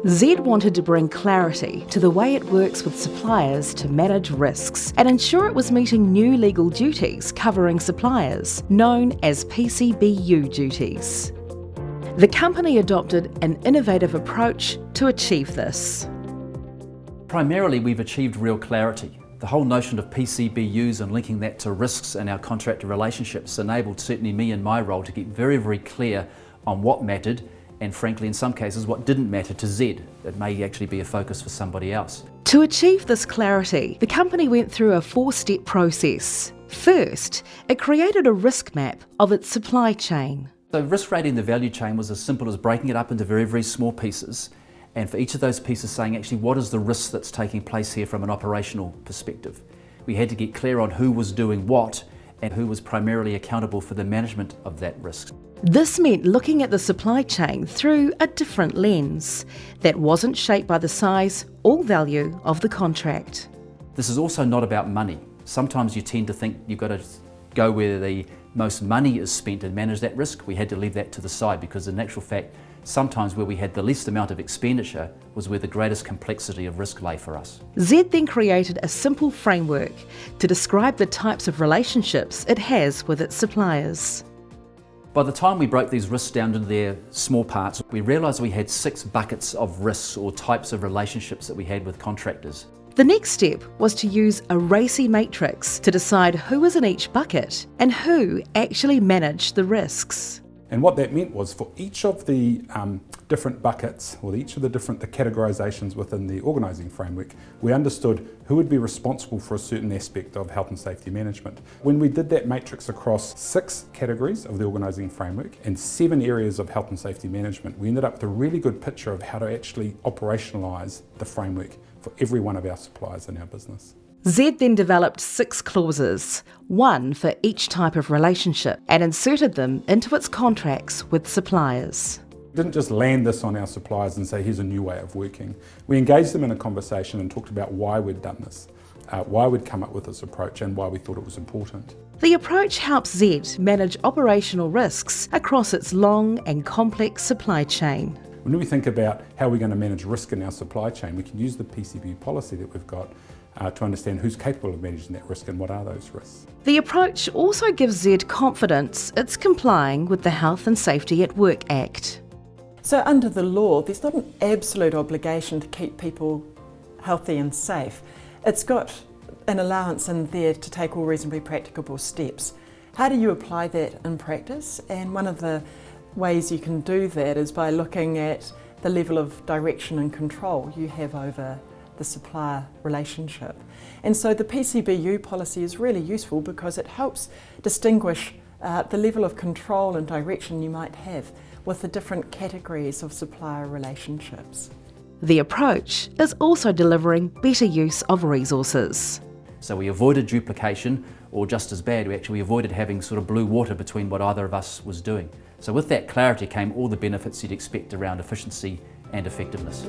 Zed wanted to bring clarity to the way it works with suppliers to manage risks and ensure it was meeting new legal duties covering suppliers, known as PCBU duties. The company adopted an innovative approach to achieve this. Primarily, we've achieved real clarity. The whole notion of PCBUs and linking that to risks in our contractor relationships enabled certainly me in my role to get very, very clear on what mattered and frankly in some cases what didn't matter to Zed. It may actually be a focus for somebody else. To achieve this clarity, the company went through a 4-step process. First, it created a risk map of its supply chain. So risk rating the value chain was as simple as breaking it up into very, very small pieces, and for each of those pieces saying actually what is the risk that's taking place here from an operational perspective. We had to get clear on who was doing what and who was primarily accountable for the management of that risk. This meant looking at the supply chain through a different lens that wasn't shaped by the size or value of the contract. This is also not about money. Sometimes you tend to think you've got to go where the most money is spent and manage that risk. We had to leave that to the side because in actual fact, sometimes where we had the least amount of expenditure was where the greatest complexity of risk lay for us. Zed then created a simple framework to describe the types of relationships it has with its suppliers. By the time we broke these risks down into their small parts, we realised we had 6 buckets of risks or types of relationships that we had with contractors. The next step was to use a RACI matrix to decide who was in each bucket and who actually managed the risks. And what that meant was for each of the different buckets, or each of the categorisations within the organising framework, we understood who would be responsible for a certain aspect of health and safety management. When we did that matrix across 6 categories of the organising framework and 7 areas of health and safety management, we ended up with a really good picture of how to actually operationalise the framework for every one of our suppliers in our business. Zed then developed 6 clauses, one for each type of relationship, and inserted them into its contracts with suppliers. We didn't just land this on our suppliers and say, here's a new way of working. We engaged them in a conversation and talked about why we'd done this, why we'd come up with this approach and why we thought it was important. The approach helps Zed manage operational risks across its long and complex supply chain. When we think about how we're going to manage risk in our supply chain, we can use the PCBU policy that we've got to understand who's capable of managing that risk and what are those risks. The approach also gives Zed confidence it's complying with the Health and Safety at Work Act. So under the law, there's not an absolute obligation to keep people healthy and safe. It's got an allowance in there to take all reasonably practicable steps. How do you apply that in practice? And one of the ways you can do that is by looking at the level of direction and control you have over the supplier relationship. And so the PCBU policy is really useful because it helps distinguish the level of control and direction you might have with the different categories of supplier relationships. The approach is also delivering better use of resources. So we avoided duplication, or just as bad, we avoided having sort of blue water between what either of us was doing. So with that clarity came all the benefits you'd expect around efficiency and effectiveness.